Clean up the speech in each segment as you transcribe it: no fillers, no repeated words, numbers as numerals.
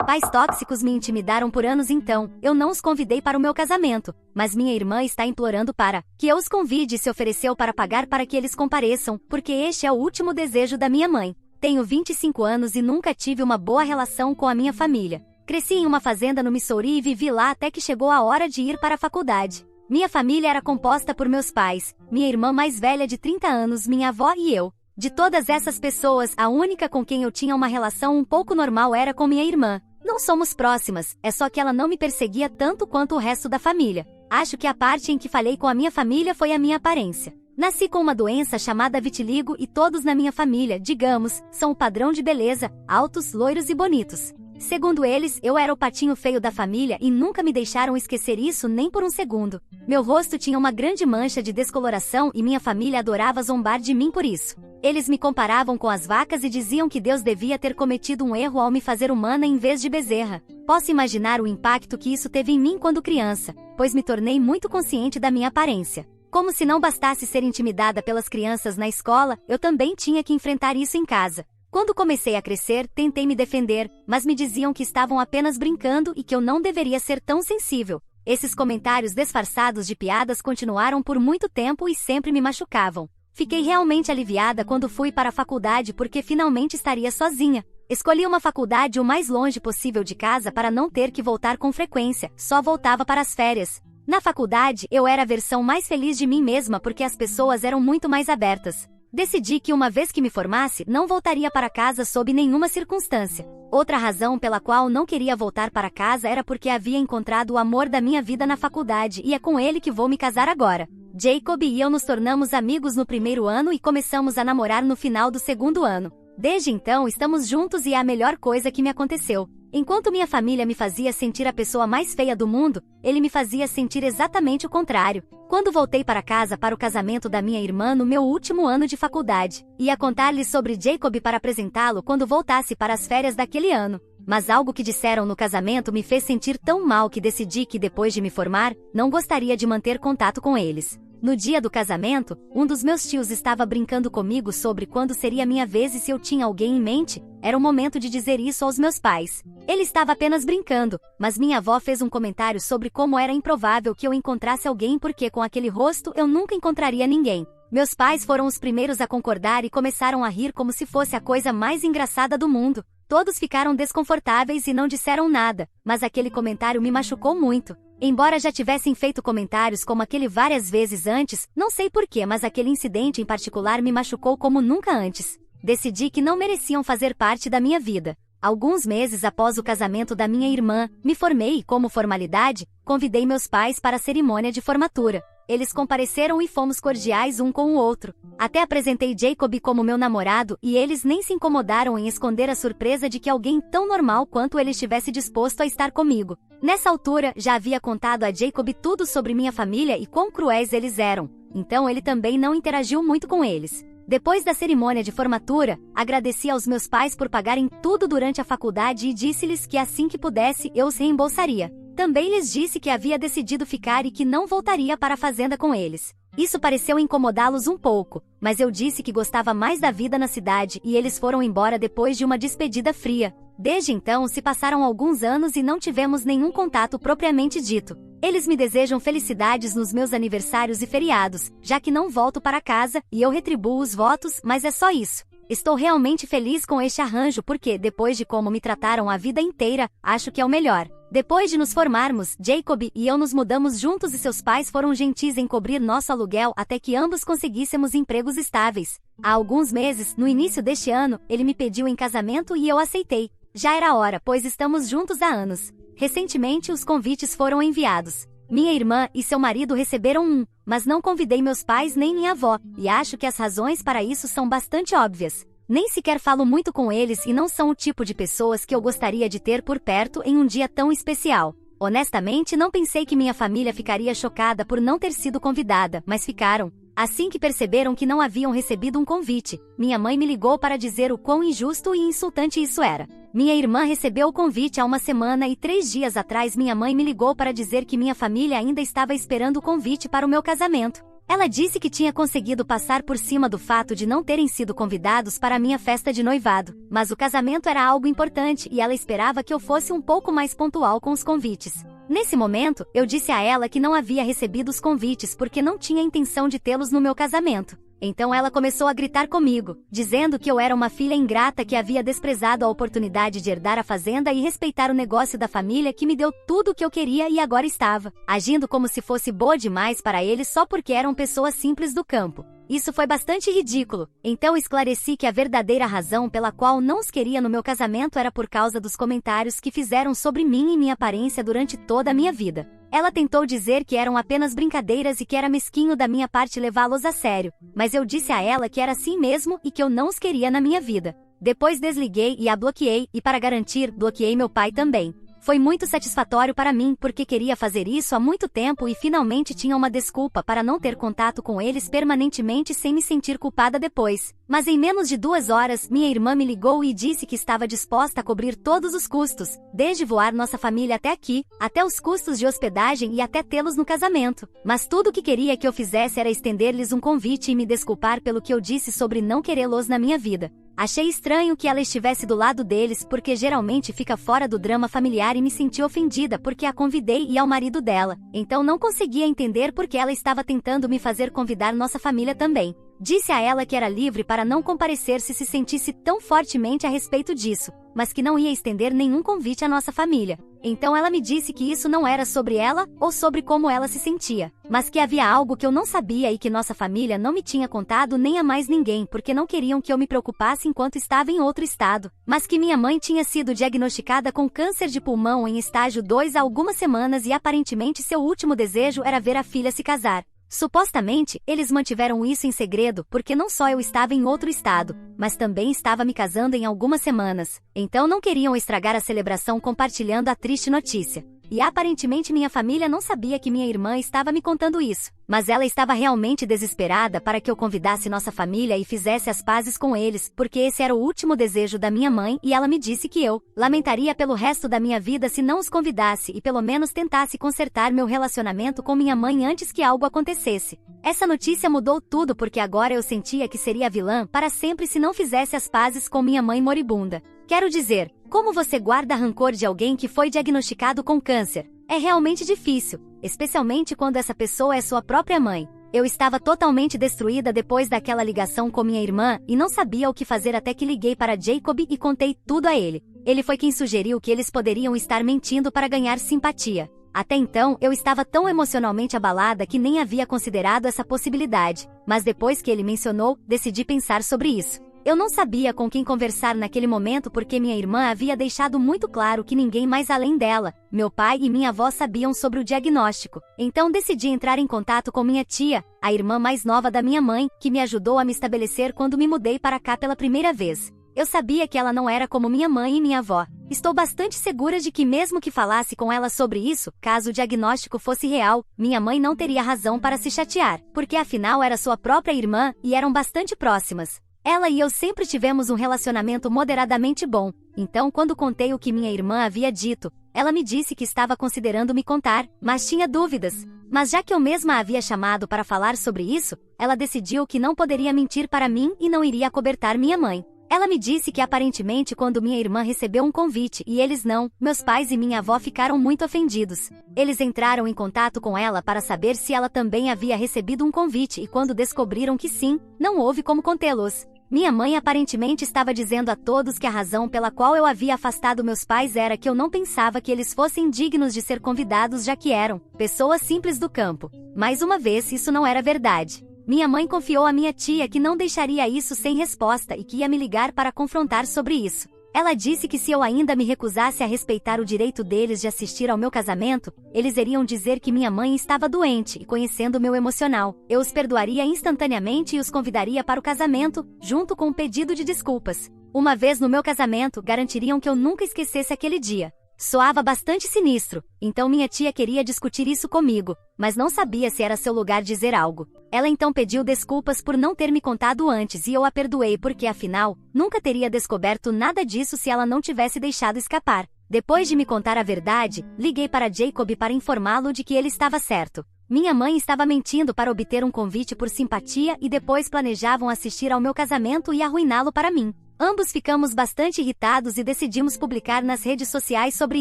Pais tóxicos me intimidaram por anos, então eu não os convidei para o meu casamento, mas minha irmã está implorando para que eu os convide e se ofereceu para pagar para que eles compareçam, porque este é o último desejo da minha mãe. Tenho 25 anos e nunca tive uma boa relação com a minha família. Cresci em uma fazenda no Missouri e vivi lá até que chegou a hora de ir para a faculdade. Minha família era composta por meus pais, minha irmã mais velha de 30 anos, minha avó e eu. De todas essas pessoas, a única com quem eu tinha uma relação um pouco normal era com minha irmã. Não somos próximas, é só que ela não me perseguia tanto quanto o resto da família. Acho que a parte em que falhei com a minha família foi a minha aparência. Nasci com uma doença chamada vitiligo e todos na minha família, digamos, são o padrão de beleza, altos, loiros e bonitos. Segundo eles, eu era o patinho feio da família e nunca me deixaram esquecer isso nem por um segundo. Meu rosto tinha uma grande mancha de descoloração e minha família adorava zombar de mim por isso. Eles me comparavam com as vacas e diziam que Deus devia ter cometido um erro ao me fazer humana em vez de bezerra. Posso imaginar o impacto que isso teve em mim quando criança, pois me tornei muito consciente da minha aparência. Como se não bastasse ser intimidada pelas crianças na escola, eu também tinha que enfrentar isso em casa. Quando comecei a crescer, tentei me defender, mas me diziam que estavam apenas brincando e que eu não deveria ser tão sensível. Esses comentários disfarçados de piadas continuaram por muito tempo e sempre me machucavam. Fiquei realmente aliviada quando fui para a faculdade porque finalmente estaria sozinha. Escolhi uma faculdade o mais longe possível de casa para não ter que voltar com frequência, só voltava para as férias. Na faculdade, eu era a versão mais feliz de mim mesma porque as pessoas eram muito mais abertas. Decidi que uma vez que me formasse, não voltaria para casa sob nenhuma circunstância. Outra razão pela qual não queria voltar para casa era porque havia encontrado o amor da minha vida na faculdade e é com ele que vou me casar agora. Jacob e eu nos tornamos amigos no primeiro ano e começamos a namorar no final do segundo ano. Desde então estamos juntos e é a melhor coisa que me aconteceu. Enquanto minha família me fazia sentir a pessoa mais feia do mundo, ele me fazia sentir exatamente o contrário. Quando voltei para casa para o casamento da minha irmã no meu último ano de faculdade, ia contar-lhes sobre Jacob para apresentá-lo quando voltasse para as férias daquele ano. Mas algo que disseram no casamento me fez sentir tão mal que decidi que depois de me formar, não gostaria de manter contato com eles. No dia do casamento, um dos meus tios estava brincando comigo sobre quando seria minha vez e se eu tinha alguém em mente. Era o momento de dizer isso aos meus pais. Ele estava apenas brincando, mas minha avó fez um comentário sobre como era improvável que eu encontrasse alguém porque com aquele rosto eu nunca encontraria ninguém. Meus pais foram os primeiros a concordar e começaram a rir como se fosse a coisa mais engraçada do mundo. Todos ficaram desconfortáveis e não disseram nada, mas aquele comentário me machucou muito. Embora já tivessem feito comentários como aquele várias vezes antes, não sei porquê, mas aquele incidente em particular me machucou como nunca antes. Decidi que não mereciam fazer parte da minha vida. Alguns meses após o casamento da minha irmã, me formei e, como formalidade, convidei meus pais para a cerimônia de formatura. Eles compareceram e fomos cordiais um com o outro. Até apresentei Jacob como meu namorado e eles nem se incomodaram em esconder a surpresa de que alguém tão normal quanto ele estivesse disposto a estar comigo. Nessa altura, já havia contado a Jacob tudo sobre minha família e quão cruéis eles eram, então ele também não interagiu muito com eles. Depois da cerimônia de formatura, agradeci aos meus pais por pagarem tudo durante a faculdade e disse-lhes que assim que pudesse eu os reembolsaria. Também lhes disse que havia decidido ficar e que não voltaria para a fazenda com eles. Isso pareceu incomodá-los um pouco, mas eu disse que gostava mais da vida na cidade e eles foram embora depois de uma despedida fria. Desde então se passaram alguns anos e não tivemos nenhum contato propriamente dito. Eles me desejam felicidades nos meus aniversários e feriados, já que não volto para casa e eu retribuo os votos, mas é só isso. Estou realmente feliz com este arranjo porque, depois de como me trataram a vida inteira, acho que é o melhor. Depois de nos formarmos, Jacob e eu nos mudamos juntos e seus pais foram gentis em cobrir nosso aluguel até que ambos conseguíssemos empregos estáveis. Há alguns meses, no início deste ano, ele me pediu em casamento e eu aceitei. Já era hora, pois estamos juntos há anos. Recentemente, os convites foram enviados. Minha irmã e seu marido receberam um, mas não convidei meus pais nem minha avó, e acho que as razões para isso são bastante óbvias. Nem sequer falo muito com eles e não são o tipo de pessoas que eu gostaria de ter por perto em um dia tão especial. Honestamente, não pensei que minha família ficaria chocada por não ter sido convidada, mas ficaram. Assim que perceberam que não haviam recebido um convite, minha mãe me ligou para dizer o quão injusto e insultante isso era. Minha irmã recebeu o convite há uma semana e 3 dias atrás minha mãe me ligou para dizer que minha família ainda estava esperando o convite para o meu casamento. Ela disse que tinha conseguido passar por cima do fato de não terem sido convidados para a minha festa de noivado, mas o casamento era algo importante e ela esperava que eu fosse um pouco mais pontual com os convites. Nesse momento, eu disse a ela que não havia recebido os convites porque não tinha intenção de tê-los no meu casamento. Então ela começou a gritar comigo, dizendo que eu era uma filha ingrata que havia desprezado a oportunidade de herdar a fazenda e respeitar o negócio da família que me deu tudo o que eu queria e agora estava agindo como se fosse boa demais para eles só porque eram pessoas simples do campo. Isso foi bastante ridículo, então esclareci que a verdadeira razão pela qual não os queria no meu casamento era por causa dos comentários que fizeram sobre mim e minha aparência durante toda a minha vida. Ela tentou dizer que eram apenas brincadeiras e que era mesquinho da minha parte levá-los a sério, mas eu disse a ela que era assim mesmo e que eu não os queria na minha vida. Depois desliguei e a bloqueei e, para garantir, bloqueei meu pai também. Foi muito satisfatório para mim porque queria fazer isso há muito tempo e finalmente tinha uma desculpa para não ter contato com eles permanentemente sem me sentir culpada depois. Mas em menos de 2 horas, minha irmã me ligou e disse que estava disposta a cobrir todos os custos, desde voar nossa família até aqui, até os custos de hospedagem e até tê-los no casamento. Mas tudo o que queria que eu fizesse era estender-lhes um convite e me desculpar pelo que eu disse sobre não querê-los na minha vida. Achei estranho que ela estivesse do lado deles porque geralmente fica fora do drama familiar e me senti ofendida porque a convidei e ao marido dela. Então não conseguia entender porque ela estava tentando me fazer convidar nossa família também. Disse a ela que era livre para não comparecer se sentisse tão fortemente a respeito disso, mas que não ia estender nenhum convite à nossa família. Então ela me disse que isso não era sobre ela ou sobre como ela se sentia, mas que havia algo que eu não sabia e que nossa família não me tinha contado nem a mais ninguém porque não queriam que eu me preocupasse enquanto estava em outro estado, mas que minha mãe tinha sido diagnosticada com câncer de pulmão em estágio 2 há algumas semanas e aparentemente seu último desejo era ver a filha se casar. Supostamente, eles mantiveram isso em segredo porque não só eu estava em outro estado, mas também estava me casando em algumas semanas. Então não queriam estragar a celebração compartilhando a triste notícia. E aparentemente minha família não sabia que minha irmã estava me contando isso, mas ela estava realmente desesperada para que eu convidasse nossa família e fizesse as pazes com eles, porque esse era o último desejo da minha mãe e ela me disse que eu lamentaria pelo resto da minha vida se não os convidasse e pelo menos tentasse consertar meu relacionamento com minha mãe antes que algo acontecesse. Essa notícia mudou tudo porque agora eu sentia que seria a vilã para sempre se não fizesse as pazes com minha mãe moribunda. Quero dizer, como você guarda rancor de alguém que foi diagnosticado com câncer? É realmente difícil, especialmente quando essa pessoa é sua própria mãe. Eu estava totalmente destruída depois daquela ligação com minha irmã e não sabia o que fazer até que liguei para Jacob e contei tudo a ele. Ele foi quem sugeriu que eles poderiam estar mentindo para ganhar simpatia. Até então, eu estava tão emocionalmente abalada que nem havia considerado essa possibilidade, mas depois que ele mencionou, decidi pensar sobre isso. Eu não sabia com quem conversar naquele momento porque minha irmã havia deixado muito claro que ninguém mais além dela, meu pai e minha avó sabiam sobre o diagnóstico. Então decidi entrar em contato com minha tia, a irmã mais nova da minha mãe, que me ajudou a me estabelecer quando me mudei para cá pela primeira vez. Eu sabia que ela não era como minha mãe e minha avó. Estou bastante segura de que mesmo que falasse com ela sobre isso, caso o diagnóstico fosse real, minha mãe não teria razão para se chatear, porque afinal era sua própria irmã e eram bastante próximas. Ela e eu sempre tivemos um relacionamento moderadamente bom, então quando contei o que minha irmã havia dito, ela me disse que estava considerando me contar, mas tinha dúvidas. Mas já que eu mesma a havia chamado para falar sobre isso, ela decidiu que não poderia mentir para mim e não iria acobertar minha mãe. Ela me disse que aparentemente quando minha irmã recebeu um convite e eles não, meus pais e minha avó ficaram muito ofendidos. Eles entraram em contato com ela para saber se ela também havia recebido um convite e quando descobriram que sim, não houve como contê-los. Minha mãe aparentemente estava dizendo a todos que a razão pela qual eu havia afastado meus pais era que eu não pensava que eles fossem dignos de ser convidados já que eram pessoas simples do campo. Mais uma vez, isso não era verdade. Minha mãe confiou à minha tia que não deixaria isso sem resposta e que ia me ligar para confrontar sobre isso. Ela disse que se eu ainda me recusasse a respeitar o direito deles de assistir ao meu casamento, eles iriam dizer que minha mãe estava doente e conhecendo o meu emocional, eu os perdoaria instantaneamente e os convidaria para o casamento, junto com um pedido de desculpas. Uma vez no meu casamento, garantiriam que eu nunca esquecesse aquele dia. Soava bastante sinistro, então minha tia queria discutir isso comigo, mas não sabia se era seu lugar dizer algo. Ela então pediu desculpas por não ter me contado antes e eu a perdoei porque, afinal, nunca teria descoberto nada disso se ela não tivesse deixado escapar. Depois de me contar a verdade, liguei para Jacob para informá-lo de que ele estava certo. Minha mãe estava mentindo para obter um convite por simpatia e depois planejavam assistir ao meu casamento e arruiná-lo para mim. Ambos ficamos bastante irritados e decidimos publicar nas redes sociais sobre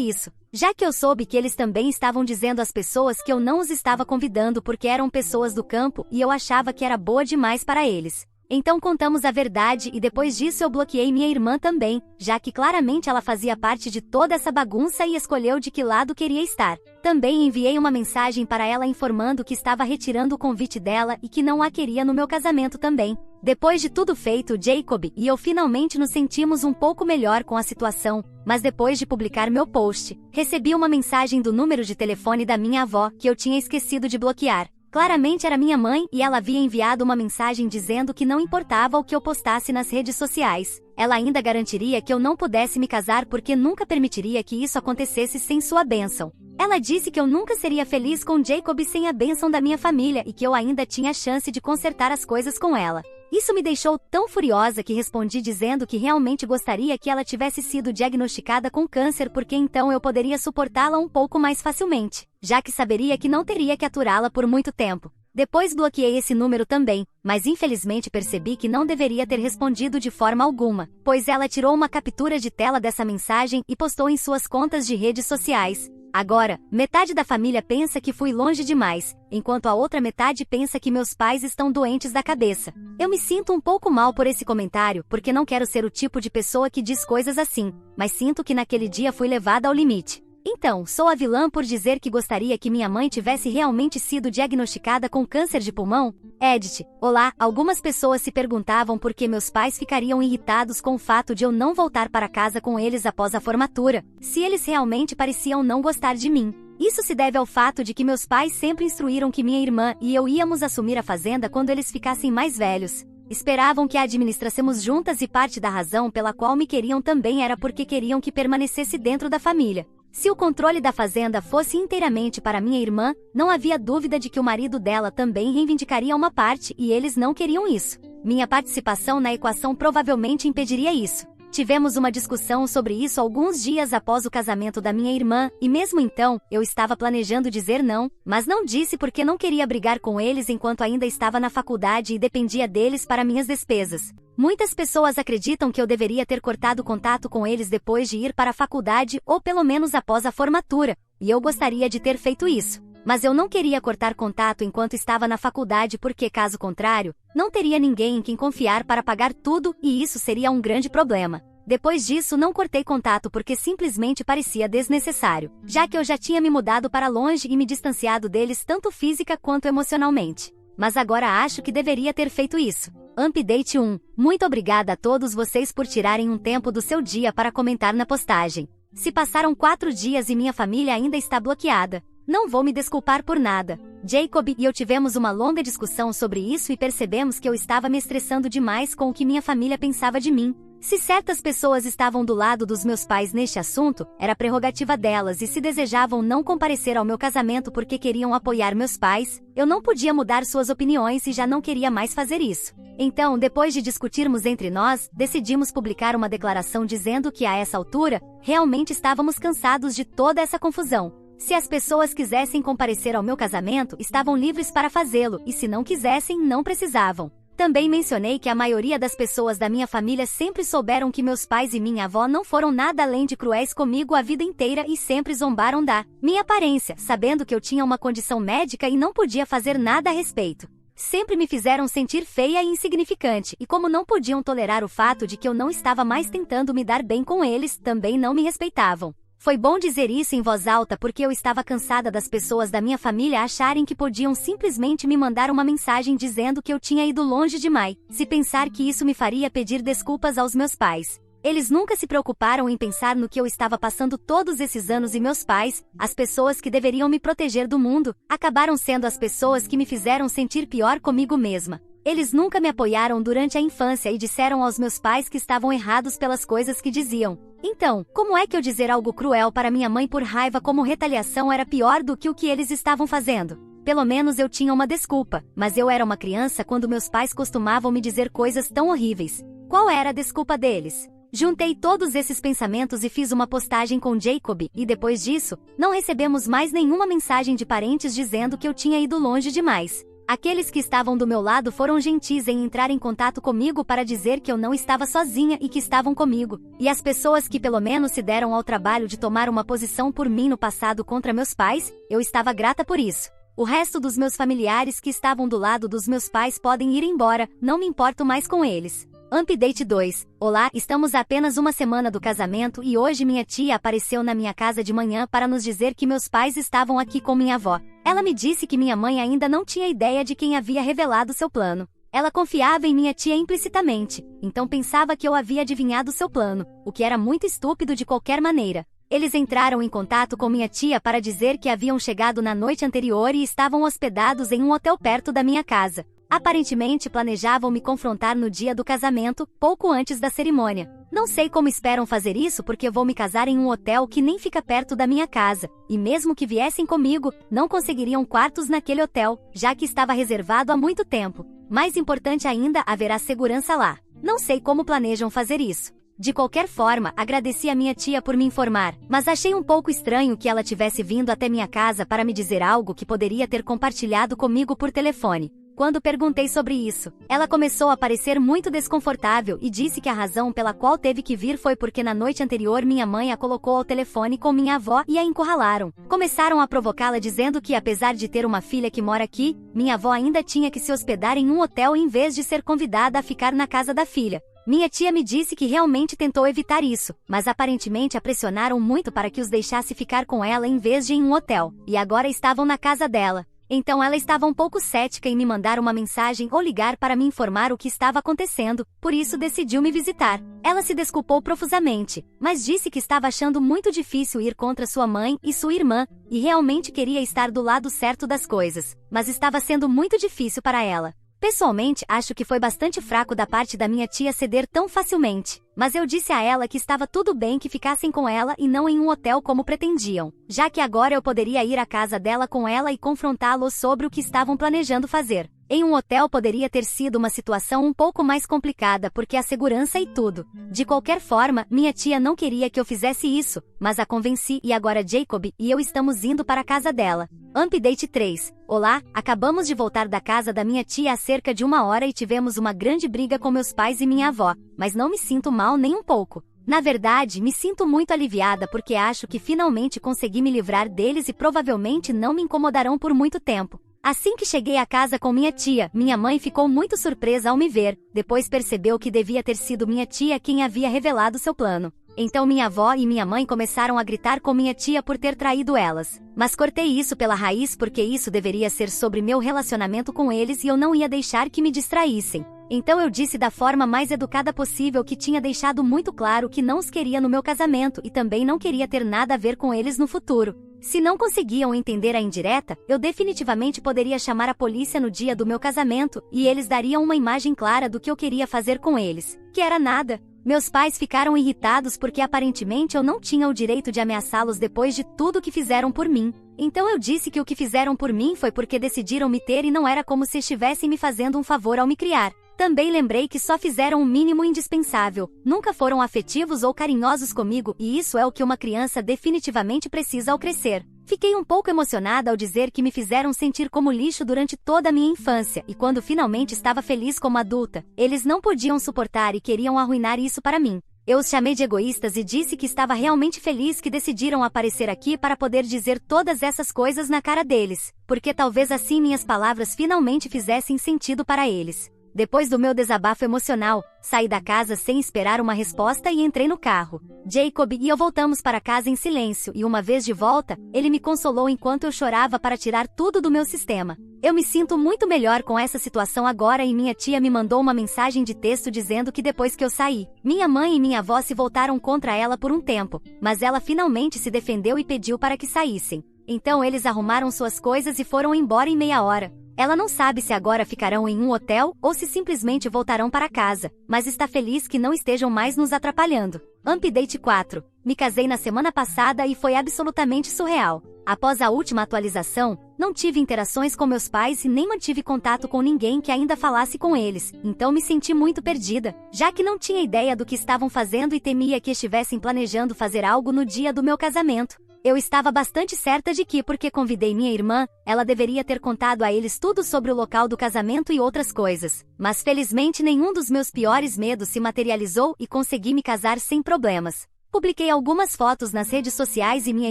isso, já que eu soube que eles também estavam dizendo às pessoas que eu não os estava convidando porque eram pessoas do campo e eu achava que era boa demais para eles. Então contamos a verdade e depois disso eu bloqueei minha irmã também, já que claramente ela fazia parte de toda essa bagunça e escolheu de que lado queria estar. Também enviei uma mensagem para ela informando que estava retirando o convite dela e que não a queria no meu casamento também. Depois de tudo feito, Jacob e eu finalmente nos sentimos um pouco melhor com a situação, mas depois de publicar meu post, recebi uma mensagem do número de telefone da minha avó que eu tinha esquecido de bloquear. Claramente era minha mãe e ela havia enviado uma mensagem dizendo que não importava o que eu postasse nas redes sociais. Ela ainda garantiria que eu não pudesse me casar porque nunca permitiria que isso acontecesse sem sua bênção. Ela disse que eu nunca seria feliz com Jacob sem a bênção da minha família e que eu ainda tinha chance de consertar as coisas com ela. Isso me deixou tão furiosa que respondi dizendo que realmente gostaria que ela tivesse sido diagnosticada com câncer porque então eu poderia suportá-la um pouco mais facilmente, já que saberia que não teria que aturá-la por muito tempo. Depois bloqueei esse número também, mas infelizmente percebi que não deveria ter respondido de forma alguma, pois ela tirou uma captura de tela dessa mensagem e postou em suas contas de redes sociais. Agora, metade da família pensa que fui longe demais, enquanto a outra metade pensa que meus pais estão doentes da cabeça. Eu me sinto um pouco mal por esse comentário, porque não quero ser o tipo de pessoa que diz coisas assim, mas sinto que naquele dia fui levada ao limite. Então, sou a vilã por dizer que gostaria que minha mãe tivesse realmente sido diagnosticada com câncer de pulmão? Edit. Olá, algumas pessoas se perguntavam por que meus pais ficariam irritados com o fato de eu não voltar para casa com eles após a formatura, se eles realmente pareciam não gostar de mim. Isso se deve ao fato de que meus pais sempre instruíram que minha irmã e eu íamos assumir a fazenda quando eles ficassem mais velhos. Esperavam que a administrássemos juntas e parte da razão pela qual me queriam também era porque queriam que permanecesse dentro da família. Se o controle da fazenda fosse inteiramente para minha irmã, não havia dúvida de que o marido dela também reivindicaria uma parte e eles não queriam isso. Minha participação na equação provavelmente impediria isso. Tivemos uma discussão sobre isso alguns dias após o casamento da minha irmã, e mesmo então, eu estava planejando dizer não, mas não disse porque não queria brigar com eles enquanto ainda estava na faculdade e dependia deles para minhas despesas. Muitas pessoas acreditam que eu deveria ter cortado contato com eles depois de ir para a faculdade ou pelo menos após a formatura, e eu gostaria de ter feito isso. Mas eu não queria cortar contato enquanto estava na faculdade porque, caso contrário, não teria ninguém em quem confiar para pagar tudo e isso seria um grande problema. Depois disso não cortei contato porque simplesmente parecia desnecessário, já que eu já tinha me mudado para longe e me distanciado deles tanto física quanto emocionalmente. Mas agora acho que deveria ter feito isso. Update 1. Muito obrigada a todos vocês por tirarem um tempo do seu dia para comentar na postagem. Se passaram 4 dias e minha família ainda está bloqueada, não vou me desculpar por nada. Jacob e eu tivemos uma longa discussão sobre isso e percebemos que eu estava me estressando demais com o que minha família pensava de mim. Se certas pessoas estavam do lado dos meus pais neste assunto, era prerrogativa delas e se desejavam não comparecer ao meu casamento porque queriam apoiar meus pais, eu não podia mudar suas opiniões e já não queria mais fazer isso. Então, depois de discutirmos entre nós, decidimos publicar uma declaração dizendo que a essa altura, realmente estávamos cansados de toda essa confusão. Se as pessoas quisessem comparecer ao meu casamento, estavam livres para fazê-lo, e se não quisessem, não precisavam. Também mencionei que a maioria das pessoas da minha família sempre souberam que meus pais e minha avó não foram nada além de cruéis comigo a vida inteira e sempre zombaram da minha aparência, sabendo que eu tinha uma condição médica e não podia fazer nada a respeito. Sempre me fizeram sentir feia e insignificante, e como não podiam tolerar o fato de que eu não estava mais tentando me dar bem com eles, também não me respeitavam. Foi bom dizer isso em voz alta porque eu estava cansada das pessoas da minha família acharem que podiam simplesmente me mandar uma mensagem dizendo que eu tinha ido longe demais, se pensar que isso me faria pedir desculpas aos meus pais. Eles nunca se preocuparam em pensar no que eu estava passando todos esses anos e meus pais, as pessoas que deveriam me proteger do mundo, acabaram sendo as pessoas que me fizeram sentir pior comigo mesma. Eles nunca me apoiaram durante a infância e disseram aos meus pais que estavam errados pelas coisas que diziam. Então, como é que eu dizer algo cruel para minha mãe por raiva como retaliação era pior do que o que eles estavam fazendo? Pelo menos eu tinha uma desculpa, mas eu era uma criança quando meus pais costumavam me dizer coisas tão horríveis. Qual era a desculpa deles? Juntei todos esses pensamentos e fiz uma postagem com Jacob, e depois disso, não recebemos mais nenhuma mensagem de parentes dizendo que eu tinha ido longe demais. Aqueles que estavam do meu lado foram gentis em entrar em contato comigo para dizer que eu não estava sozinha e que estavam comigo. E as pessoas que pelo menos se deram ao trabalho de tomar uma posição por mim no passado contra meus pais, eu estava grata por isso. O resto dos meus familiares que estavam do lado dos meus pais podem ir embora, não me importo mais com eles. Update 2. Olá, estamos a apenas uma semana do casamento e hoje minha tia apareceu na minha casa de manhã para nos dizer que meus pais estavam aqui com minha avó. Ela me disse que minha mãe ainda não tinha ideia de quem havia revelado seu plano. Ela confiava em minha tia implicitamente, então pensava que eu havia adivinhado seu plano, o que era muito estúpido de qualquer maneira. Eles entraram em contato com minha tia para dizer que haviam chegado na noite anterior e estavam hospedados em um hotel perto da minha casa. Aparentemente planejavam me confrontar no dia do casamento, pouco antes da cerimônia. Não sei como esperam fazer isso porque vou me casar em um hotel que nem fica perto da minha casa, e mesmo que viessem comigo, não conseguiriam quartos naquele hotel, já que estava reservado há muito tempo. Mais importante ainda, haverá segurança lá. Não sei como planejam fazer isso. De qualquer forma, agradeci a minha tia por me informar, mas achei um pouco estranho que ela tivesse vindo até minha casa para me dizer algo que poderia ter compartilhado comigo por telefone. Quando perguntei sobre isso, ela começou a parecer muito desconfortável e disse que a razão pela qual teve que vir foi porque na noite anterior minha mãe a colocou ao telefone com minha avó e a encurralaram. Começaram a provocá-la dizendo que apesar de ter uma filha que mora aqui, minha avó ainda tinha que se hospedar em um hotel em vez de ser convidada a ficar na casa da filha. Minha tia me disse que realmente tentou evitar isso, mas aparentemente a pressionaram muito para que os deixasse ficar com ela em vez de em um hotel, e agora estavam na casa dela. Então ela estava um pouco cética em me mandar uma mensagem ou ligar para me informar o que estava acontecendo, por isso decidiu me visitar. Ela se desculpou profusamente, mas disse que estava achando muito difícil ir contra sua mãe e sua irmã, e realmente queria estar do lado certo das coisas, mas estava sendo muito difícil para ela. Pessoalmente, acho que foi bastante fraco da parte da minha tia ceder tão facilmente, mas eu disse a ela que estava tudo bem que ficassem com ela e não em um hotel como pretendiam, já que agora eu poderia ir à casa dela com ela e confrontá-los sobre o que estavam planejando fazer. Em um hotel poderia ter sido uma situação um pouco mais complicada porque a segurança e tudo. De qualquer forma, minha tia não queria que eu fizesse isso, mas a convenci e agora Jacob e eu estamos indo para a casa dela. Update 3. Olá, acabamos de voltar da casa da minha tia há cerca de 1 hora e tivemos uma grande briga com meus pais e minha avó, mas não me sinto mal nem um pouco. Na verdade, me sinto muito aliviada porque acho que finalmente consegui me livrar deles e provavelmente não me incomodarão por muito tempo. Assim que cheguei à casa com minha tia, minha mãe ficou muito surpresa ao me ver, depois percebeu que devia ter sido minha tia quem havia revelado seu plano. Então minha avó e minha mãe começaram a gritar com minha tia por ter traído elas. Mas cortei isso pela raiz porque isso deveria ser sobre meu relacionamento com eles e eu não ia deixar que me distraíssem. Então eu disse da forma mais educada possível que tinha deixado muito claro que não os queria no meu casamento e também não queria ter nada a ver com eles no futuro. Se não conseguiam entender a indireta, eu definitivamente poderia chamar a polícia no dia do meu casamento e eles dariam uma imagem clara do que eu queria fazer com eles, que era nada. Meus pais ficaram irritados porque aparentemente eu não tinha o direito de ameaçá-los depois de tudo que fizeram por mim. Então eu disse que o que fizeram por mim foi porque decidiram me ter e não era como se estivessem me fazendo um favor ao me criar. Também lembrei que só fizeram o mínimo indispensável, nunca foram afetivos ou carinhosos comigo e isso é o que uma criança definitivamente precisa ao crescer. Fiquei um pouco emocionada ao dizer que me fizeram sentir como lixo durante toda a minha infância e quando finalmente estava feliz como adulta, eles não podiam suportar e queriam arruinar isso para mim. Eu os chamei de egoístas e disse que estava realmente feliz que decidiram aparecer aqui para poder dizer todas essas coisas na cara deles, porque talvez assim minhas palavras finalmente fizessem sentido para eles. Depois do meu desabafo emocional, saí da casa sem esperar uma resposta e entrei no carro. Jacob e eu voltamos para casa em silêncio e uma vez de volta, ele me consolou enquanto eu chorava para tirar tudo do meu sistema. Eu me sinto muito melhor com essa situação agora e minha tia me mandou uma mensagem de texto dizendo que depois que eu saí, minha mãe e minha avó se voltaram contra ela por um tempo, mas ela finalmente se defendeu e pediu para que saíssem. Então eles arrumaram suas coisas e foram embora em meia hora. Ela não sabe se agora ficarão em um hotel ou se simplesmente voltarão para casa, mas está feliz que não estejam mais nos atrapalhando. Update 4. Me casei na semana passada e foi absolutamente surreal. Após a última atualização, não tive interações com meus pais e nem mantive contato com ninguém que ainda falasse com eles, então me senti muito perdida, já que não tinha ideia do que estavam fazendo e temia que estivessem planejando fazer algo no dia do meu casamento. Eu estava bastante certa de que, porque convidei minha irmã, ela deveria ter contado a eles tudo sobre o local do casamento e outras coisas. Mas felizmente nenhum dos meus piores medos se materializou e consegui me casar sem problemas. Publiquei algumas fotos nas redes sociais e minha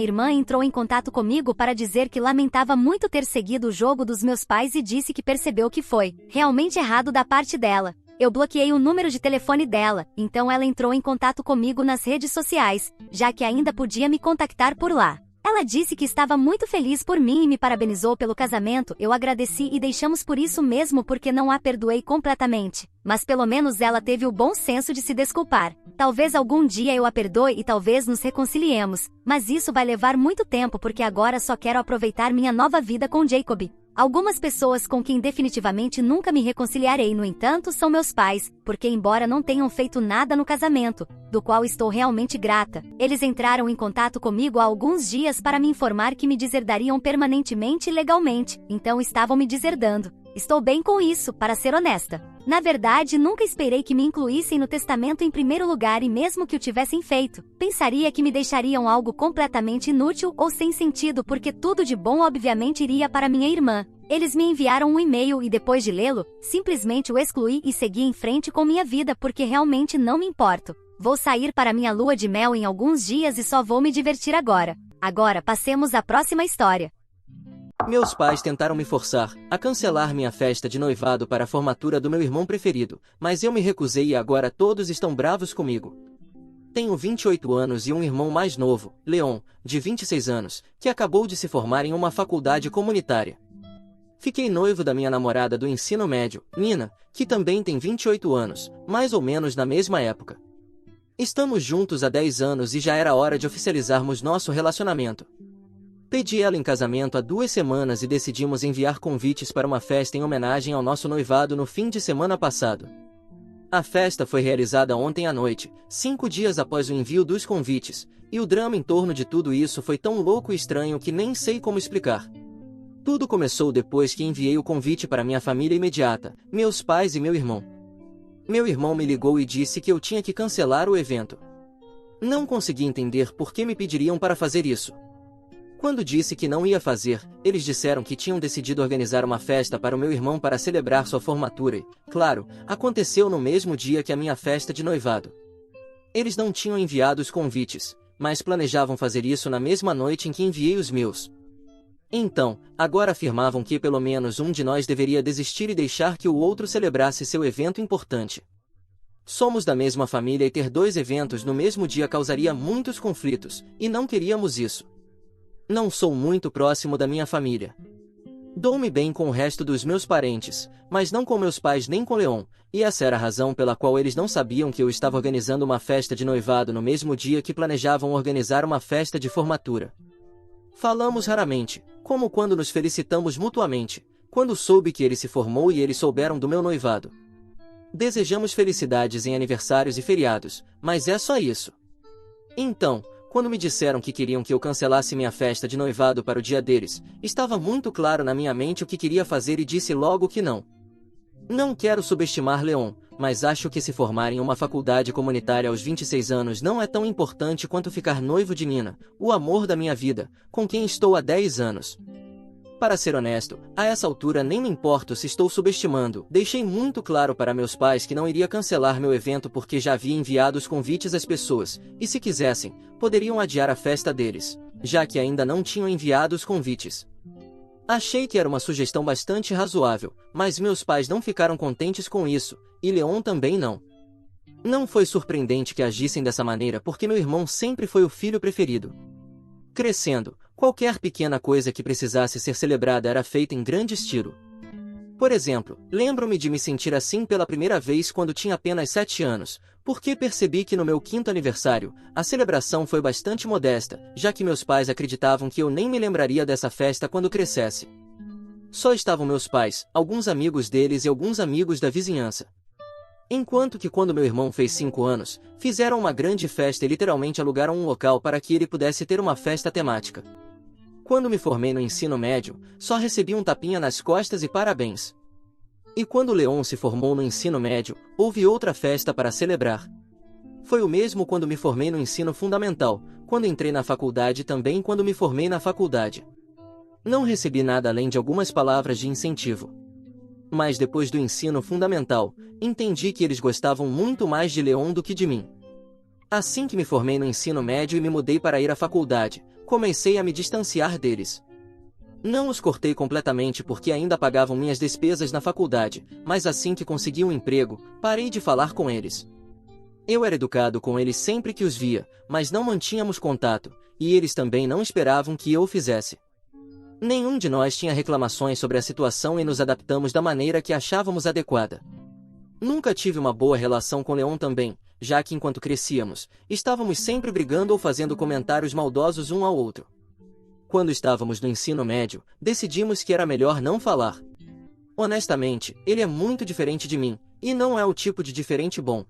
irmã entrou em contato comigo para dizer que lamentava muito ter seguido o jogo dos meus pais e disse que percebeu que foi realmente errado da parte dela. Eu bloqueei o número de telefone dela, então ela entrou em contato comigo nas redes sociais, já que ainda podia me contactar por lá. Ela disse que estava muito feliz por mim e me parabenizou pelo casamento. Eu agradeci e deixamos por isso mesmo porque não a perdoei completamente. Mas pelo menos ela teve o bom senso de se desculpar. Talvez algum dia eu a perdoe e talvez nos reconciliemos, mas isso vai levar muito tempo porque agora só quero aproveitar minha nova vida com Jacob. Algumas pessoas com quem definitivamente nunca me reconciliarei, no entanto, são meus pais, porque embora não tenham feito nada no casamento, do qual estou realmente grata, eles entraram em contato comigo há alguns dias para me informar que me deserdariam permanentemente e legalmente, então estavam me deserdando. Estou bem com isso, para ser honesta. Na verdade, nunca esperei que me incluíssem no testamento em primeiro lugar e mesmo que o tivessem feito, pensaria que me deixariam algo completamente inútil ou sem sentido porque tudo de bom obviamente iria para minha irmã. Eles me enviaram um e-mail e depois de lê-lo, simplesmente o excluí e segui em frente com minha vida porque realmente não me importo. Vou sair para minha lua de mel em alguns dias e só vou me divertir agora. Agora passemos à próxima história. Meus pais tentaram me forçar a cancelar minha festa de noivado para a formatura do meu irmão preferido, mas eu me recusei e agora todos estão bravos comigo. Tenho 28 anos e um irmão mais novo, Leon, de 26 anos, que acabou de se formar em uma faculdade comunitária. Fiquei noivo da minha namorada do ensino médio, Nina, que também tem 28 anos, mais ou menos na mesma época. Estamos juntos há 10 anos e já era hora de oficializarmos nosso relacionamento. Pedi ela em casamento há 2 semanas e decidimos enviar convites para uma festa em homenagem ao nosso noivado no fim de semana passado. A festa foi realizada ontem à noite, 5 dias após o envio dos convites, e o drama em torno de tudo isso foi tão louco e estranho que nem sei como explicar. Tudo começou depois que enviei o convite para minha família imediata, meus pais e meu irmão. Meu irmão me ligou e disse que eu tinha que cancelar o evento. Não consegui entender por que me pediriam para fazer isso. Quando disse que não ia fazer, eles disseram que tinham decidido organizar uma festa para o meu irmão para celebrar sua formatura e, claro, aconteceu no mesmo dia que a minha festa de noivado. Eles não tinham enviado os convites, mas planejavam fazer isso na mesma noite em que enviei os meus. Então, agora afirmavam que pelo menos um de nós deveria desistir e deixar que o outro celebrasse seu evento importante. Somos da mesma família e ter 2 eventos no mesmo dia causaria muitos conflitos, e não queríamos isso. Não sou muito próximo da minha família. Dou-me bem com o resto dos meus parentes, mas não com meus pais nem com Leon, e essa era a razão pela qual eles não sabiam que eu estava organizando uma festa de noivado no mesmo dia que planejavam organizar uma festa de formatura. Falamos raramente, como quando nos felicitamos mutuamente, quando soube que ele se formou e eles souberam do meu noivado. Desejamos felicidades em aniversários e feriados, mas é só isso. Então, quando me disseram que queriam que eu cancelasse minha festa de noivado para o dia deles, estava muito claro na minha mente o que queria fazer e disse logo que não. Não quero subestimar Leon, mas acho que se formar em uma faculdade comunitária aos 26 anos não é tão importante quanto ficar noivo de Nina, o amor da minha vida, com quem estou há 10 anos. Para ser honesto, a essa altura nem me importo se estou subestimando. Deixei muito claro para meus pais que não iria cancelar meu evento porque já havia enviado os convites às pessoas, e se quisessem, poderiam adiar a festa deles, já que ainda não tinham enviado os convites. Achei que era uma sugestão bastante razoável, mas meus pais não ficaram contentes com isso, e Leon também não. Não foi surpreendente que agissem dessa maneira porque meu irmão sempre foi o filho preferido. Crescendo, qualquer pequena coisa que precisasse ser celebrada era feita em grande estilo. Por exemplo, lembro-me de me sentir assim pela primeira vez quando tinha apenas 7 anos, porque percebi que no meu 5º aniversário, a celebração foi bastante modesta, já que meus pais acreditavam que eu nem me lembraria dessa festa quando crescesse. Só estavam meus pais, alguns amigos deles e alguns amigos da vizinhança. Enquanto que quando meu irmão fez 5 anos, fizeram uma grande festa e literalmente alugaram um local para que ele pudesse ter uma festa temática. Quando me formei no ensino médio, só recebi um tapinha nas costas e parabéns. E quando Leon se formou no ensino médio, houve outra festa para celebrar. Foi o mesmo quando me formei no ensino fundamental, quando entrei na faculdade e também quando me formei na faculdade. Não recebi nada além de algumas palavras de incentivo. Mas depois do ensino fundamental, entendi que eles gostavam muito mais de Leon do que de mim. Assim que me formei no ensino médio e me mudei para ir à faculdade, comecei a me distanciar deles. Não os cortei completamente porque ainda pagavam minhas despesas na faculdade, mas assim que consegui um emprego, parei de falar com eles. Eu era educado com eles sempre que os via, mas não mantínhamos contato, e eles também não esperavam que eu o fizesse. Nenhum de nós tinha reclamações sobre a situação e nos adaptamos da maneira que achávamos adequada. Nunca tive uma boa relação com Leon também, já que enquanto crescíamos, estávamos sempre brigando ou fazendo comentários maldosos um ao outro. Quando estávamos no ensino médio, decidimos que era melhor não falar. Honestamente, ele é muito diferente de mim, e não é o tipo de diferente bom.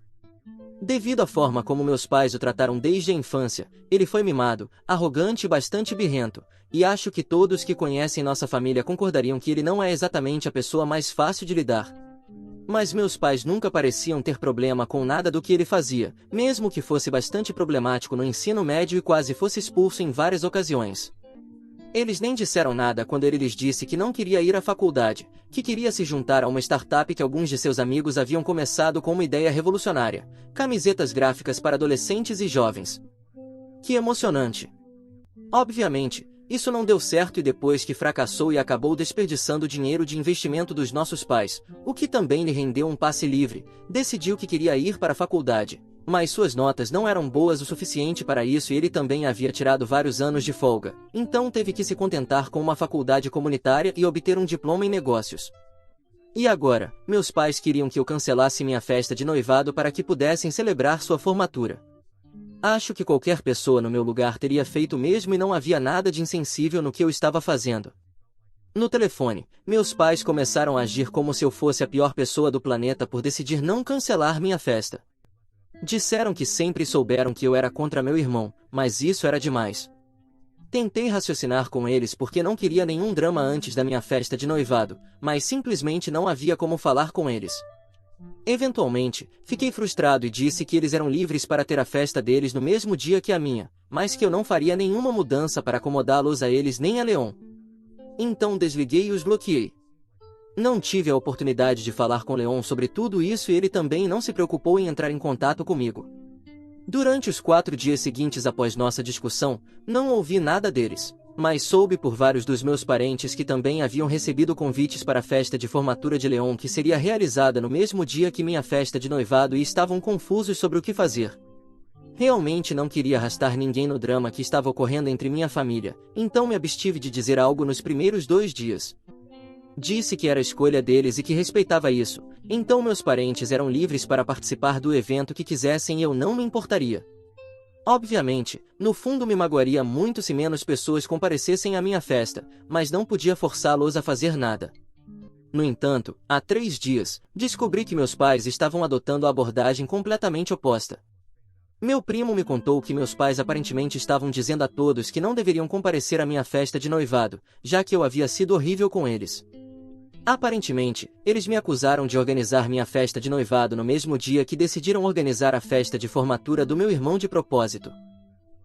Devido à forma como meus pais o trataram desde a infância, ele foi mimado, arrogante e bastante birrento, e acho que todos que conhecem nossa família concordariam que ele não é exatamente a pessoa mais fácil de lidar. Mas meus pais nunca pareciam ter problema com nada do que ele fazia, mesmo que fosse bastante problemático no ensino médio e quase fosse expulso em várias ocasiões. Eles nem disseram nada quando ele lhes disse que não queria ir à faculdade, que queria se juntar a uma startup que alguns de seus amigos haviam começado com uma ideia revolucionária: camisetas gráficas para adolescentes e jovens. Que emocionante! Obviamente, isso não deu certo e depois que fracassou e acabou desperdiçando dinheiro de investimento dos nossos pais, o que também lhe rendeu um passe livre, decidiu que queria ir para a faculdade. Mas suas notas não eram boas o suficiente para isso e ele também havia tirado vários anos de folga, então teve que se contentar com uma faculdade comunitária e obter um diploma em negócios. E agora, meus pais queriam que eu cancelasse minha festa de noivado para que pudessem celebrar sua formatura. Acho que qualquer pessoa no meu lugar teria feito o mesmo e não havia nada de insensível no que eu estava fazendo. No telefone, meus pais começaram a agir como se eu fosse a pior pessoa do planeta por decidir não cancelar minha festa. Disseram que sempre souberam que eu era contra meu irmão, mas isso era demais. Tentei raciocinar com eles porque não queria nenhum drama antes da minha festa de noivado, mas simplesmente não havia como falar com eles. Eventualmente, fiquei frustrado e disse que eles eram livres para ter a festa deles no mesmo dia que a minha, mas que eu não faria nenhuma mudança para acomodá-los a eles nem a Leon. Então desliguei e os bloqueei. Não tive a oportunidade de falar com Leon sobre tudo isso e ele também não se preocupou em entrar em contato comigo. Durante os 4 dias seguintes após nossa discussão, não ouvi nada deles, mas soube por vários dos meus parentes que também haviam recebido convites para a festa de formatura de Leon que seria realizada no mesmo dia que minha festa de noivado e estavam confusos sobre o que fazer. Realmente não queria arrastar ninguém no drama que estava ocorrendo entre minha família, então me abstive de dizer algo nos primeiros 2 dias. Disse que era a escolha deles e que respeitava isso, então meus parentes eram livres para participar do evento que quisessem e eu não me importaria. Obviamente, no fundo me magoaria muito se menos pessoas comparecessem à minha festa, mas não podia forçá-los a fazer nada. No entanto, há 3 dias, descobri que meus pais estavam adotando a abordagem completamente oposta. Meu primo me contou que meus pais aparentemente estavam dizendo a todos que não deveriam comparecer à minha festa de noivado, já que eu havia sido horrível com eles. Aparentemente, eles me acusaram de organizar minha festa de noivado no mesmo dia que decidiram organizar a festa de formatura do meu irmão de propósito.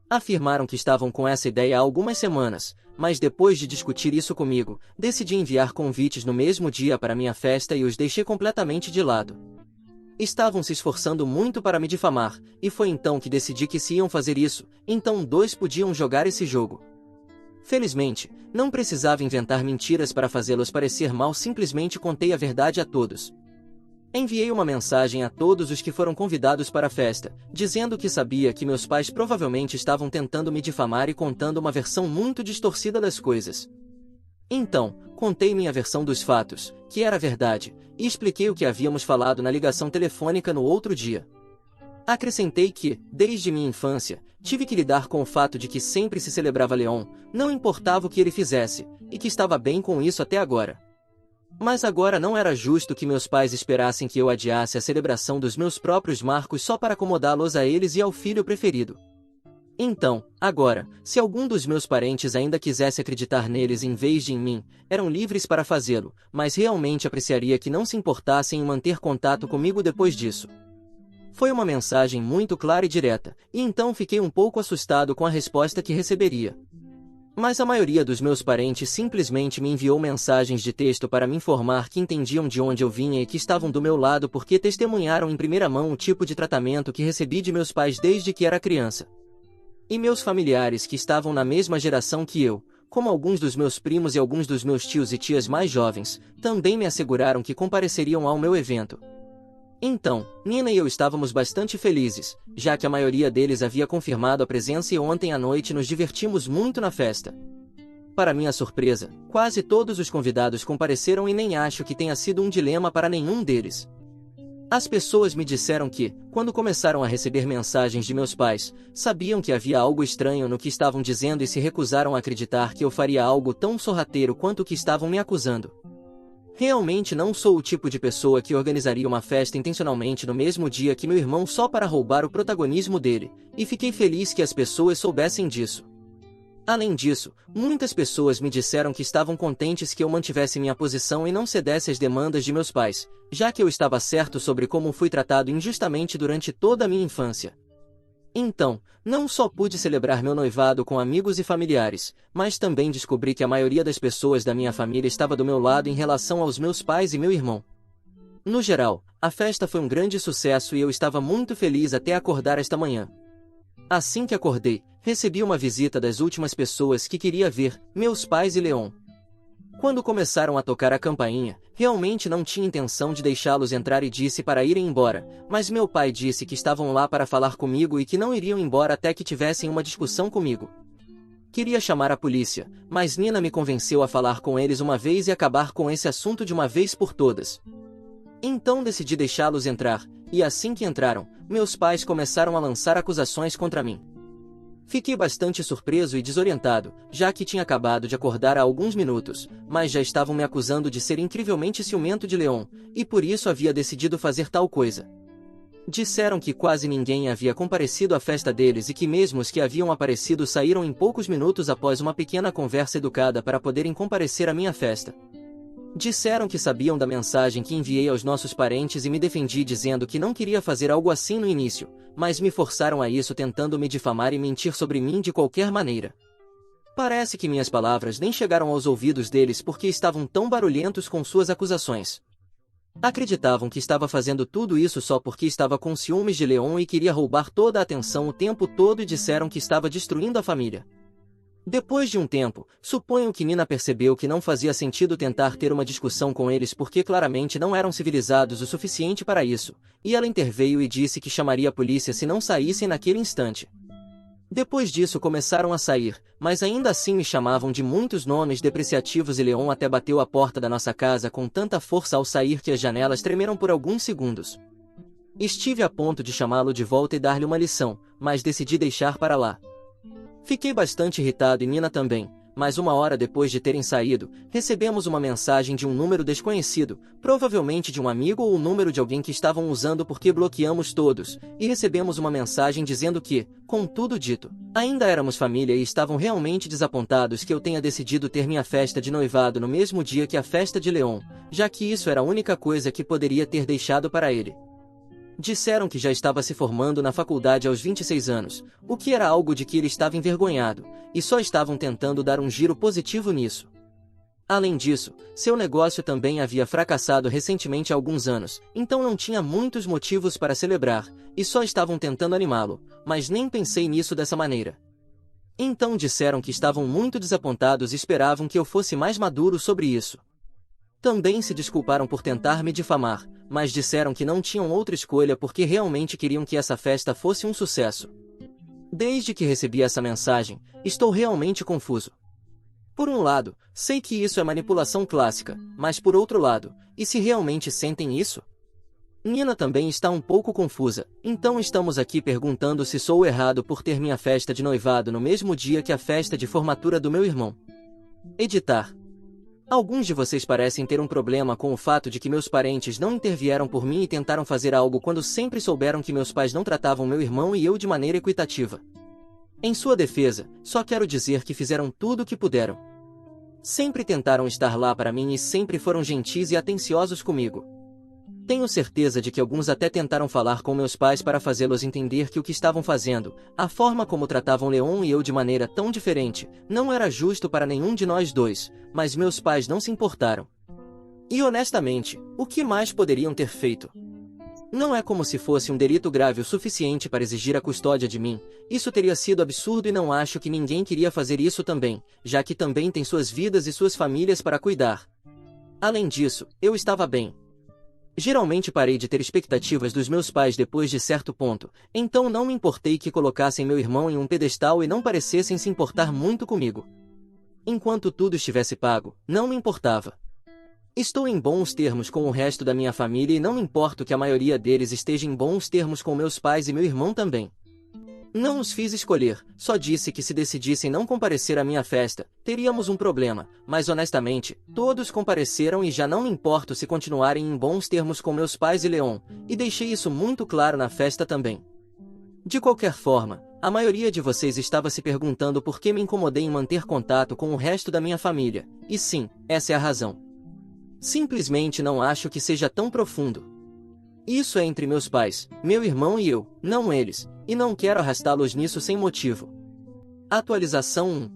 Afirmaram que estavam com essa ideia há algumas semanas, mas depois de discutir isso comigo, decidi enviar convites no mesmo dia para minha festa e os deixei completamente de lado. Estavam se esforçando muito para me difamar, e foi então que decidi que se iam fazer isso, então 2 podiam jogar esse jogo. Felizmente, não precisava inventar mentiras para fazê-los parecer mal, simplesmente contei a verdade a todos. Enviei uma mensagem a todos os que foram convidados para a festa, dizendo que sabia que meus pais provavelmente estavam tentando me difamar e contando uma versão muito distorcida das coisas. Então, contei minha versão dos fatos, que era verdade, e expliquei o que havíamos falado na ligação telefônica no outro dia. Acrescentei que, desde minha infância, tive que lidar com o fato de que sempre se celebrava Leon, não importava o que ele fizesse, e que estava bem com isso até agora. Mas agora não era justo que meus pais esperassem que eu adiasse a celebração dos meus próprios marcos só para acomodá-los a eles e ao filho preferido. Então, agora, se algum dos meus parentes ainda quisesse acreditar neles em vez de em mim, eram livres para fazê-lo, mas realmente apreciaria que não se importassem em manter contato comigo depois disso. Foi uma mensagem muito clara e direta, e então fiquei um pouco assustado com a resposta que receberia. Mas a maioria dos meus parentes simplesmente me enviou mensagens de texto para me informar que entendiam de onde eu vinha e que estavam do meu lado porque testemunharam em primeira mão o tipo de tratamento que recebi de meus pais desde que era criança. E meus familiares que estavam na mesma geração que eu, como alguns dos meus primos e alguns dos meus tios e tias mais jovens, também me asseguraram que compareceriam ao meu evento. Então, Nina e eu estávamos bastante felizes, já que a maioria deles havia confirmado a presença e ontem à noite nos divertimos muito na festa. Para minha surpresa, quase todos os convidados compareceram e nem acho que tenha sido um dilema para nenhum deles. As pessoas me disseram que, quando começaram a receber mensagens de meus pais, sabiam que havia algo estranho no que estavam dizendo e se recusaram a acreditar que eu faria algo tão sorrateiro quanto o que estavam me acusando. Realmente não sou o tipo de pessoa que organizaria uma festa intencionalmente no mesmo dia que meu irmão só para roubar o protagonismo dele, e fiquei feliz que as pessoas soubessem disso. Além disso, muitas pessoas me disseram que estavam contentes que eu mantivesse minha posição e não cedesse às demandas de meus pais, já que eu estava certo sobre como fui tratado injustamente durante toda a minha infância. Então, não só pude celebrar meu noivado com amigos e familiares, mas também descobri que a maioria das pessoas da minha família estava do meu lado em relação aos meus pais e meu irmão. No geral, a festa foi um grande sucesso e eu estava muito feliz até acordar esta manhã. Assim que acordei, recebi uma visita das últimas pessoas que queria ver, meus pais e Leon. Quando começaram a tocar a campainha, realmente não tinha intenção de deixá-los entrar e disse para irem embora, mas meu pai disse que estavam lá para falar comigo e que não iriam embora até que tivessem uma discussão comigo. Queria chamar a polícia, mas Nina me convenceu a falar com eles uma vez e acabar com esse assunto de uma vez por todas. Então decidi deixá-los entrar, e assim que entraram, meus pais começaram a lançar acusações contra mim. Fiquei bastante surpreso e desorientado, já que tinha acabado de acordar há alguns minutos, mas já estavam me acusando de ser incrivelmente ciumento de Leon, e por isso havia decidido fazer tal coisa. Disseram que quase ninguém havia comparecido à festa deles e que mesmo os que haviam aparecido saíram em poucos minutos após uma pequena conversa educada para poderem comparecer à minha festa. Disseram que sabiam da mensagem que enviei aos nossos parentes e me defendi dizendo que não queria fazer algo assim no início, mas me forçaram a isso tentando me difamar e mentir sobre mim de qualquer maneira. Parece que minhas palavras nem chegaram aos ouvidos deles porque estavam tão barulhentos com suas acusações. Acreditavam que estava fazendo tudo isso só porque estava com ciúmes de Leon e queria roubar toda a atenção o tempo todo e disseram que estava destruindo a família. Depois de um tempo, suponho que Nina percebeu que não fazia sentido tentar ter uma discussão com eles porque claramente não eram civilizados o suficiente para isso, e ela interveio e disse que chamaria a polícia se não saíssem naquele instante. Depois disso começaram a sair, mas ainda assim me chamavam de muitos nomes depreciativos e Leon até bateu a porta da nossa casa com tanta força ao sair que as janelas tremeram por alguns segundos. Estive a ponto de chamá-lo de volta e dar-lhe uma lição, mas decidi deixar para lá. Fiquei bastante irritado e Nina também, mas uma hora depois de terem saído, recebemos uma mensagem de um número desconhecido, provavelmente de um amigo ou o número de alguém que estavam usando porque bloqueamos todos, e recebemos uma mensagem dizendo que, com tudo dito, ainda éramos família e estavam realmente desapontados que eu tenha decidido ter minha festa de noivado no mesmo dia que a festa de Leon, já que isso era a única coisa que poderia ter deixado para ele. Disseram que já estava se formando na faculdade aos 26 anos, o que era algo de que ele estava envergonhado, e só estavam tentando dar um giro positivo nisso. Além disso, seu negócio também havia fracassado recentemente há alguns anos, então não tinha muitos motivos para celebrar, e só estavam tentando animá-lo, mas nem pensei nisso dessa maneira. Então disseram que estavam muito desapontados e esperavam que eu fosse mais maduro sobre isso. Também se desculparam por tentar me difamar, mas disseram que não tinham outra escolha porque realmente queriam que essa festa fosse um sucesso. Desde que recebi essa mensagem, estou realmente confuso. Por um lado, sei que isso é manipulação clássica, mas por outro lado, e se realmente sentem isso? Nina também está um pouco confusa, então estamos aqui perguntando se sou errado por ter minha festa de noivado no mesmo dia que a festa de formatura do meu irmão. Editar. Alguns de vocês parecem ter um problema com o fato de que meus parentes não intervieram por mim e tentaram fazer algo quando sempre souberam que meus pais não tratavam meu irmão e eu de maneira equitativa. Em sua defesa, só quero dizer que fizeram tudo o que puderam. Sempre tentaram estar lá para mim e sempre foram gentis e atenciosos comigo. Tenho certeza de que alguns até tentaram falar com meus pais para fazê-los entender que o que estavam fazendo, a forma como tratavam Leon e eu de maneira tão diferente, não era justo para nenhum de nós dois, mas meus pais não se importaram. E honestamente, o que mais poderiam ter feito? Não é como se fosse um delito grave o suficiente para exigir a custódia de mim, isso teria sido absurdo e não acho que ninguém queria fazer isso também, já que também tem suas vidas e suas famílias para cuidar. Além disso, eu estava bem. Geralmente parei de ter expectativas dos meus pais depois de certo ponto, então não me importei que colocassem meu irmão em um pedestal e não parecessem se importar muito comigo. Enquanto tudo estivesse pago, não me importava. Estou em bons termos com o resto da minha família e não me importo que a maioria deles esteja em bons termos com meus pais e meu irmão também. Não os fiz escolher, só disse que se decidissem não comparecer à minha festa, teríamos um problema, mas honestamente, todos compareceram e já não me importo se continuarem em bons termos com meus pais e Leon, e deixei isso muito claro na festa também. De qualquer forma, a maioria de vocês estava se perguntando por que me incomodei em manter contato com o resto da minha família, e sim, essa é a razão. Simplesmente não acho que seja tão profundo. Isso é entre meus pais, meu irmão e eu, não eles, e não quero arrastá-los nisso sem motivo. Atualização 1.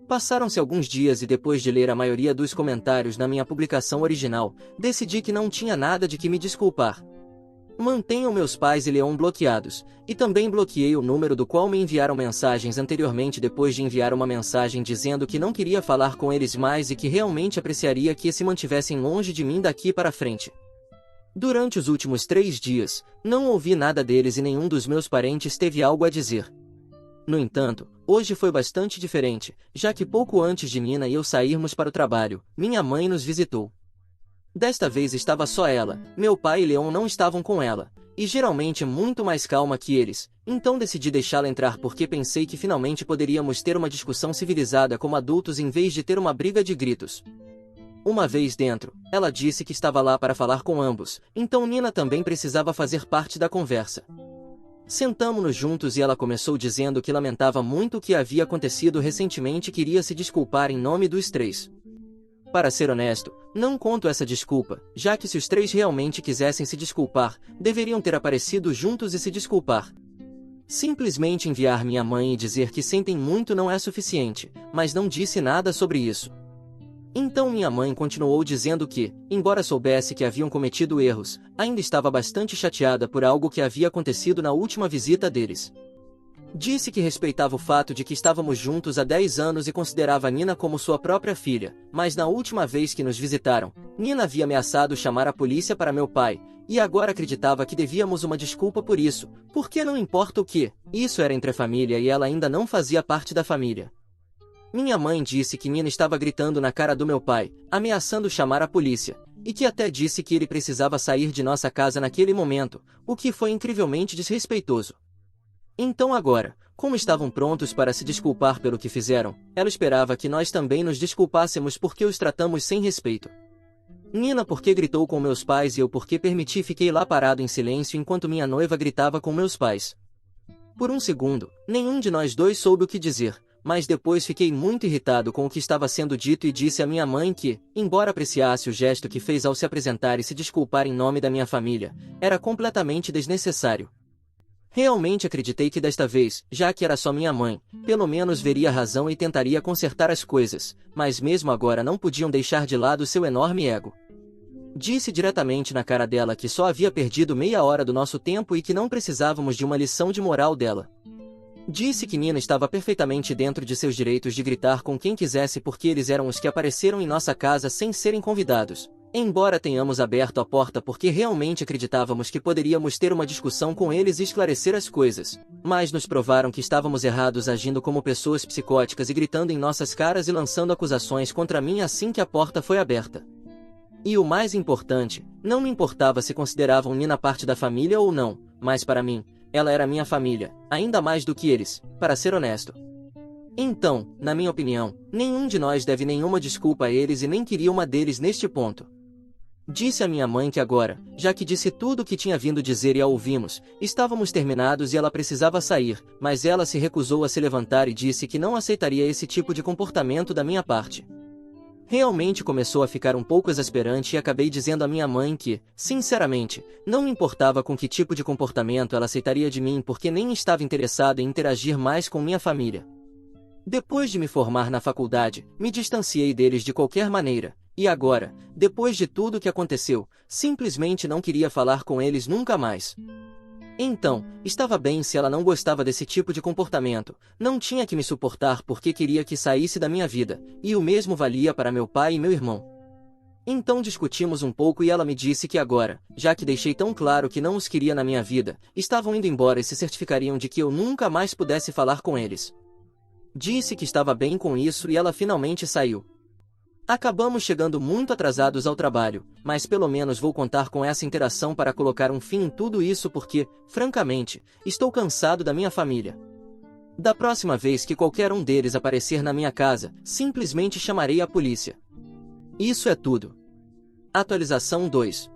Passaram-se alguns dias e depois de ler a maioria dos comentários na minha publicação original, decidi que não tinha nada de que me desculpar. Mantenho meus pais e Leon bloqueados, e também bloqueei o número do qual me enviaram mensagens anteriormente depois de enviar uma mensagem dizendo que não queria falar com eles mais e que realmente apreciaria que se mantivessem longe de mim daqui para frente. Durante os últimos 3 dias, não ouvi nada deles e nenhum dos meus parentes teve algo a dizer. No entanto, hoje foi bastante diferente, já que pouco antes de Nina e eu sairmos para o trabalho, minha mãe nos visitou. Desta vez estava só ela, meu pai e Leon não estavam com ela, e geralmente muito mais calma que eles, então decidi deixá-la entrar porque pensei que finalmente poderíamos ter uma discussão civilizada como adultos em vez de ter uma briga de gritos. Uma vez dentro, ela disse que estava lá para falar com ambos, então Nina também precisava fazer parte da conversa. Sentamo-nos juntos e ela começou dizendo que lamentava muito o que havia acontecido recentemente e queria se desculpar em nome dos 3. Para ser honesto, não conto essa desculpa, já que se os 3 realmente quisessem se desculpar, deveriam ter aparecido juntos e se desculpar. Simplesmente enviar minha mãe e dizer que sentem muito não é suficiente, mas não disse nada sobre isso. Então minha mãe continuou dizendo que, embora soubesse que haviam cometido erros, ainda estava bastante chateada por algo que havia acontecido na última visita deles. Disse que respeitava o fato de que estávamos juntos há 10 anos e considerava Nina como sua própria filha, mas na última vez que nos visitaram, Nina havia ameaçado chamar a polícia para meu pai, e agora acreditava que devíamos uma desculpa por isso, porque não importa o que, isso era entre a família e ela ainda não fazia parte da família. Minha mãe disse que Nina estava gritando na cara do meu pai, ameaçando chamar a polícia, e que até disse que ele precisava sair de nossa casa naquele momento, o que foi incrivelmente desrespeitoso. Então agora, como estavam prontos para se desculpar pelo que fizeram, ela esperava que nós também nos desculpássemos porque os tratamos sem respeito. Nina porque gritou com meus pais e eu porque permiti fiquei lá parado em silêncio enquanto minha noiva gritava com meus pais. Por um segundo, nenhum de nós dois soube o que dizer, mas depois fiquei muito irritado com o que estava sendo dito e disse à minha mãe que, embora apreciasse o gesto que fez ao se apresentar e se desculpar em nome da minha família, era completamente desnecessário. Realmente acreditei que desta vez, já que era só minha mãe, pelo menos veria a razão e tentaria consertar as coisas, mas mesmo agora não podiam deixar de lado seu enorme ego. Disse diretamente na cara dela que só havia perdido meia hora do nosso tempo e que não precisávamos de uma lição de moral dela. Disse que Nina estava perfeitamente dentro de seus direitos de gritar com quem quisesse porque eles eram os que apareceram em nossa casa sem serem convidados, Embora tenhamos aberto a porta porque realmente acreditávamos que poderíamos ter uma discussão com eles e esclarecer as coisas, mas nos provaram que estávamos errados agindo como pessoas psicóticas e gritando em nossas caras e lançando acusações contra mim assim que a porta foi aberta. E o mais importante, não me importava se consideravam Nina parte da família ou não, mas para mim, ela era minha família, ainda mais do que eles, para ser honesto. Então, na minha opinião, nenhum de nós deve nenhuma desculpa a eles e nem queria uma deles neste ponto. Disse a minha mãe que agora, já que disse tudo o que tinha vindo dizer e a ouvimos, estávamos terminados e ela precisava sair, mas ela se recusou a se levantar e disse que não aceitaria esse tipo de comportamento da minha parte. Realmente começou a ficar um pouco exasperante e acabei dizendo à minha mãe que, sinceramente, não me importava com que tipo de comportamento ela aceitaria de mim porque nem estava interessado em interagir mais com minha família. Depois de me formar na faculdade, me distanciei deles de qualquer maneira, e agora, depois de tudo o que aconteceu, simplesmente não queria falar com eles nunca mais. Então, estava bem se ela não gostava desse tipo de comportamento, não tinha que me suportar porque queria que saísse da minha vida, e o mesmo valia para meu pai e meu irmão. Então discutimos um pouco e ela me disse que agora, já que deixei tão claro que não os queria na minha vida, estavam indo embora e se certificariam de que eu nunca mais pudesse falar com eles. Disse que estava bem com isso e ela finalmente saiu. Acabamos chegando muito atrasados ao trabalho, mas pelo menos vou contar com essa interação para colocar um fim em tudo isso porque, francamente, estou cansado da minha família. Da próxima vez que qualquer um deles aparecer na minha casa, simplesmente chamarei a polícia. Isso é tudo. Atualização 2.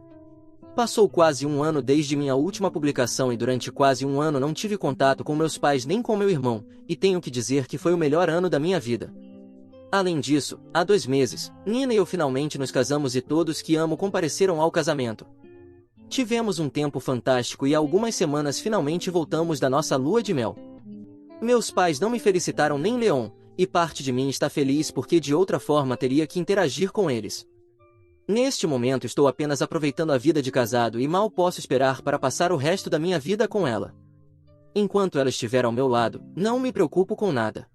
Passou quase um ano desde minha última publicação e durante quase um ano não tive contato com meus pais nem com meu irmão, e tenho que dizer que foi o melhor ano da minha vida. Além disso, há 2 meses, Nina e eu finalmente nos casamos e todos que amo compareceram ao casamento. Tivemos um tempo fantástico e há algumas semanas finalmente voltamos da nossa lua de mel. Meus pais não me felicitaram nem Leon, e parte de mim está feliz porque de outra forma teria que interagir com eles. Neste momento estou apenas aproveitando a vida de casado e mal posso esperar para passar o resto da minha vida com ela. Enquanto ela estiver ao meu lado, não me preocupo com nada.